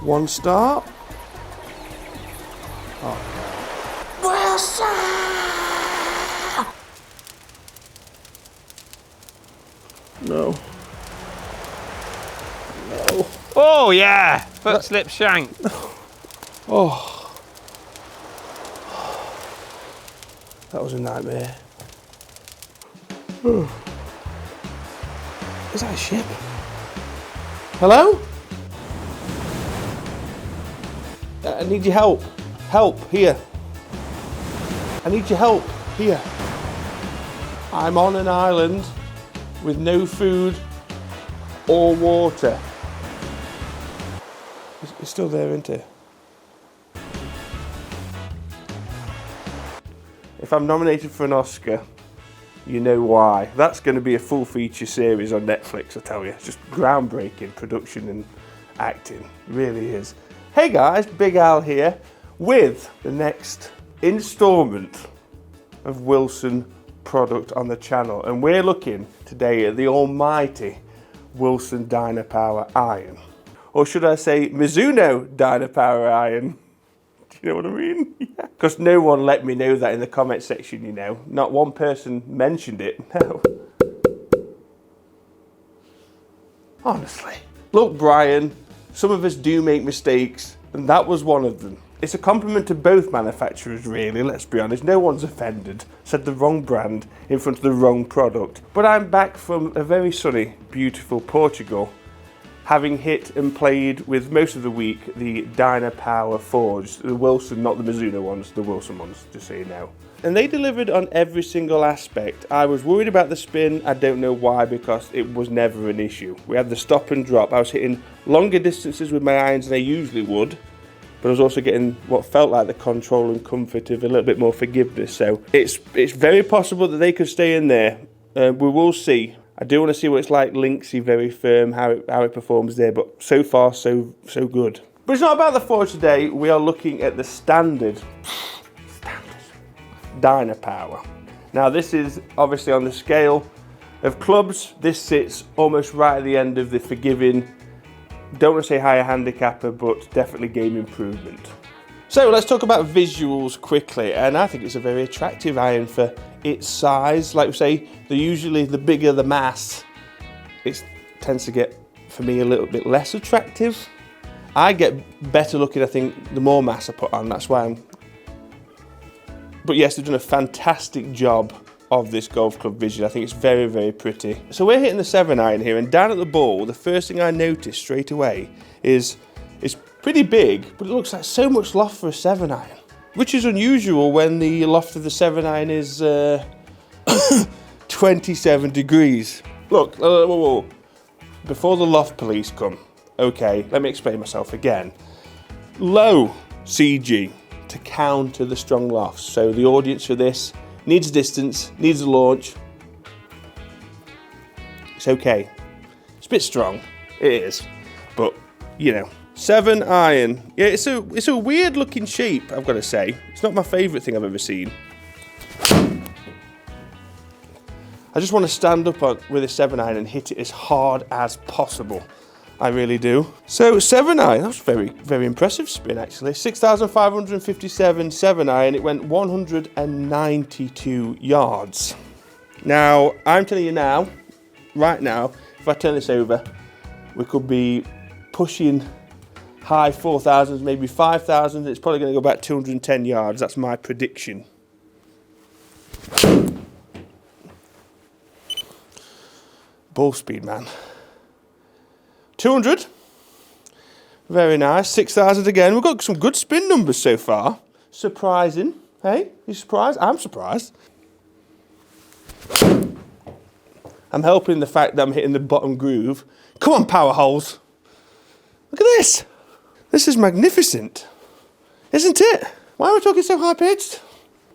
One start. Oh. Wilson! No. No. Oh yeah! Foot slip shank. Oh. That was a nightmare. Is that a ship? Hello? I need your help. Help, here. I need your help, here. I'm on an island with no food or water. It's still there, isn't it? If I'm nominated for an Oscar, you know why. That's going to be a full feature series on Netflix, I tell you. It's just groundbreaking production and acting. It really is. Hey guys, Big Al here with the next installment of Wilson product on the channel. And we're looking today at the almighty Wilson Dynapower iron. Or should I say Mizuno Dynapower iron? Do you know what I mean? Yeah. Because no one let me know that in the comment section, you know. Not one person mentioned it, no. Honestly. Look, Brian, some of us do make mistakes, and that was one of them. It's a compliment to both manufacturers, really, let's be honest. No one's offended. Said the wrong brand in front of the wrong product. But I'm back from a very sunny, beautiful Portugal, having hit and played with most of the week the Dynapower Forged, the Wilson, not the Mizuno ones, the Wilson ones, just so you know. And they delivered on every single aspect. I was worried about the spin, I don't know why, because it was never an issue. We had the stop and drop. I was hitting longer distances with my irons than I usually would, but I was also getting what felt like the control and comfort of a little bit more forgiveness. So it's very possible that they could stay in there. We will see. I do want to see what it's like, linksy, very firm, how it performs there, but so far, so good. But it's not about the Forge today, we are looking at the standard Dynapower. Now this is obviously on the scale of clubs, this sits almost right at the end of the forgiving, don't want to say higher handicapper, but definitely game improvement. So let's talk about visuals quickly, and I think it's a very attractive iron for its size. Like we say, usually the bigger the mass, it tends to get, for me, a little bit less attractive. I get better looking, I think, the more mass I put on, that's why I'm... But yes, they've done a fantastic job of this golf club visual. I think it's very, very pretty. So we're hitting the 7-iron here, and down at the ball, the first thing I noticed straight away is it's pretty big, but it looks like so much loft for a 7-iron, which is unusual when the loft of the 7-iron is 27 degrees. Look, whoa, whoa. Before the loft police come, okay, let me explain myself again. Low CG to counter the strong lofts. So the audience for this needs distance, needs a launch. It's okay. It's a bit strong, it is, but you know. 7-iron. Yeah, it's a weird looking shape, I've got to say. It's not my favourite thing I've ever seen. I just want to stand up with a 7-iron and hit it as hard as possible. I really do. So 7-iron, that was very, very impressive spin actually. 6,557 7-iron, it went 192 yards. Now, I'm telling you now, right now, if I turn this over, we could be pushing high 4,000s, maybe 5,000. It's probably going to go about 210 yards. That's my prediction. Ball speed, man. 200. Very nice. 6,000 again. We've got some good spin numbers so far. Surprising. Hey, you surprised? I'm surprised. I'm helping the fact that I'm hitting the bottom groove. Come on, power holes. Look at this. This is magnificent, isn't it? Why are we talking so high pitched?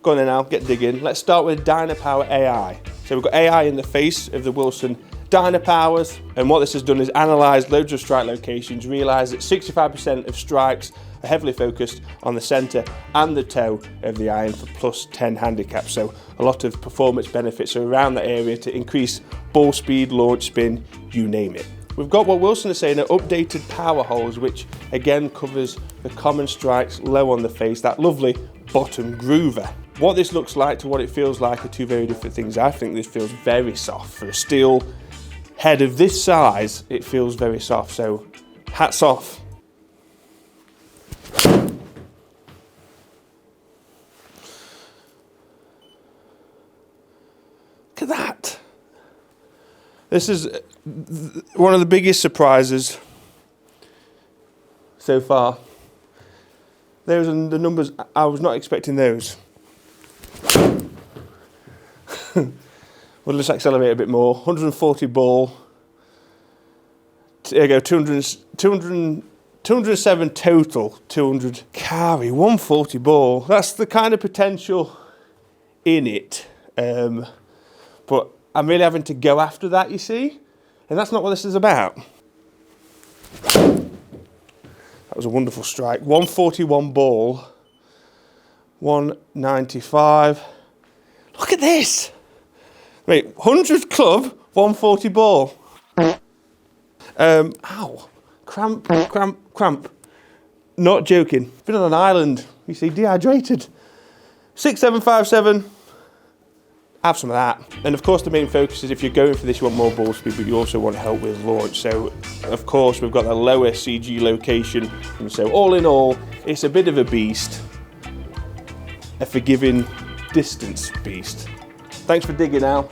Go on then now, get digging. Let's start with Dynapower AI. So we've got AI in the face of the Wilson Dynapowers, and what this has done is analysed loads of strike locations, realised that 65% of strikes are heavily focused on the centre and the toe of the iron for +10 handicap. So a lot of performance benefits are around that area to increase ball speed, launch spin, you name it. We've got what Wilson is saying are updated power holes, which again covers the common strikes low on the face, that lovely bottom groover. What this looks like to what it feels like are two very different things. I think this feels very soft. For a steel head of this size, it feels very soft, so hats off. Look at that. This is one of the biggest surprises so far. Those are the numbers. I was not expecting those. Well, let's accelerate a bit more. 140 ball. There you go, 207 total, 200 carry, 140 ball. That's the kind of potential in it. But I'm really having to go after that, you see? And that's not what this is about. That was a wonderful strike. 141 ball, 195. Look at this. Wait, 100 club, 140 ball. Ow. Cramp. Not joking. Been on an island, you see, dehydrated. 6757. Have some of that. And of course the main focus is if you're going for this, you want more ball speed, but you also want help with launch. So of course we've got the lower CG location. And so all in all, it's a bit of a beast. A forgiving distance beast. Thanks for digging, Al.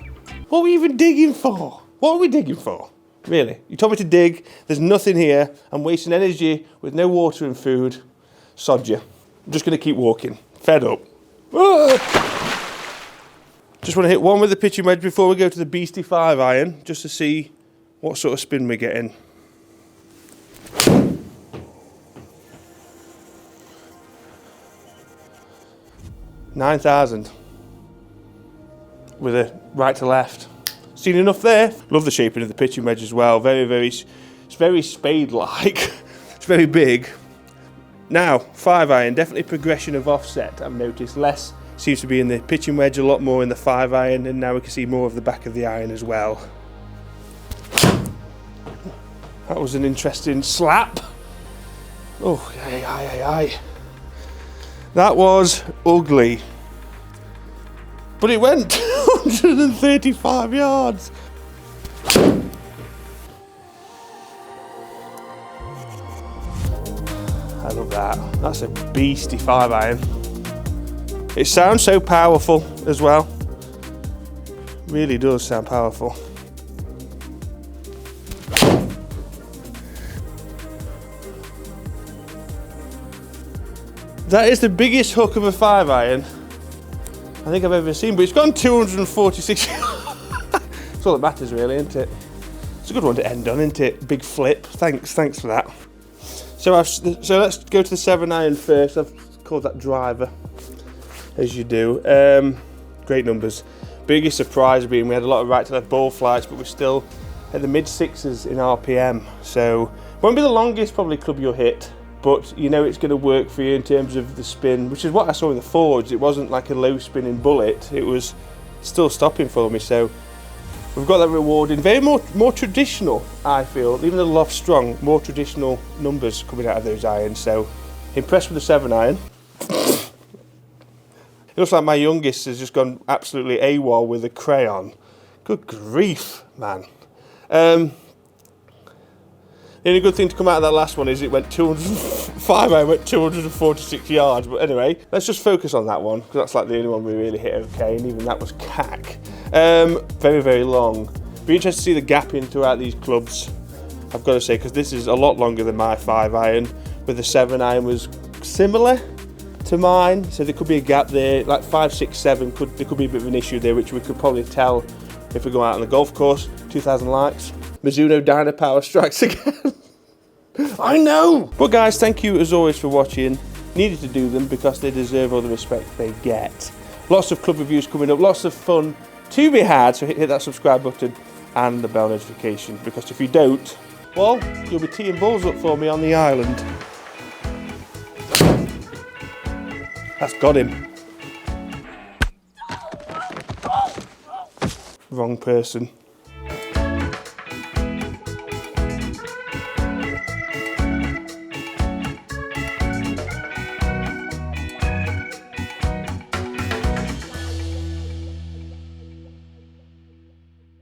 What are we even digging for? What are we digging for? Really? You told me to dig, there's nothing here. I'm wasting energy with no water and food. Sod you. I'm just gonna keep walking. Fed up. Just want to hit one with the pitching wedge before we go to the beastie 5 iron, just to see what sort of spin we're getting. $9,000 with a right to left. Seen enough there. Love the shaping of the pitching wedge as well. It's very spade-like. It's very big. Now, 5 iron, definitely progression of offset. I've noticed less seems to be in the pitching wedge, a lot more in the 5 iron, and now we can see more of the back of the iron as well. That was an interesting slap. Oh, aye. That was ugly. But it went 135 yards. I love that. That's a beastie 5 iron. It sounds so powerful as well. Really does sound powerful. That is the biggest hook of a 5 iron I think I've ever seen, but it's gone 246. That's all that matters really, isn't it? It's a good one to end on, isn't it? Big flip. Thanks for that. So let's go to the 7 iron first. I've called that driver, as you do. Great numbers. Biggest surprise being we had a lot of right to left ball flights, but we're still at the mid 6s in RPM. So won't be the longest probably club you'll hit, but you know it's going to work for you in terms of the spin, which is what I saw in the Forged. It wasn't like a low spinning bullet, it was still stopping for me. So we've got that rewarding, very more traditional, I feel, even though the loft's strong, more traditional numbers coming out of those irons. So impressed with the 7 iron. It looks like my youngest has just gone absolutely AWOL with a crayon. Good grief, man. The only good thing to come out of that last one is it went 205, I went 246 yards. But anyway, let's just focus on that one, because that's like the only one we really hit okay, and even that was cack. Very, very long. Be interested to see the gapping throughout these clubs, I've got to say, because this is a lot longer than my 5 iron, with the 7 iron was similar to mine, so there could be a gap there, like 5, 6, 7, there could be a bit of an issue there, which we could probably tell if we go out on the golf course. 2,000 likes. Mizuno Dynapower strikes again. I know! But guys, thank you as always for watching. Needed to do them because they deserve all the respect they get. Lots of club reviews coming up, lots of fun to be had, so hit that subscribe button and the bell notification, because if you don't, well, you'll be teeing balls up for me on the island. That's got him. Wrong person.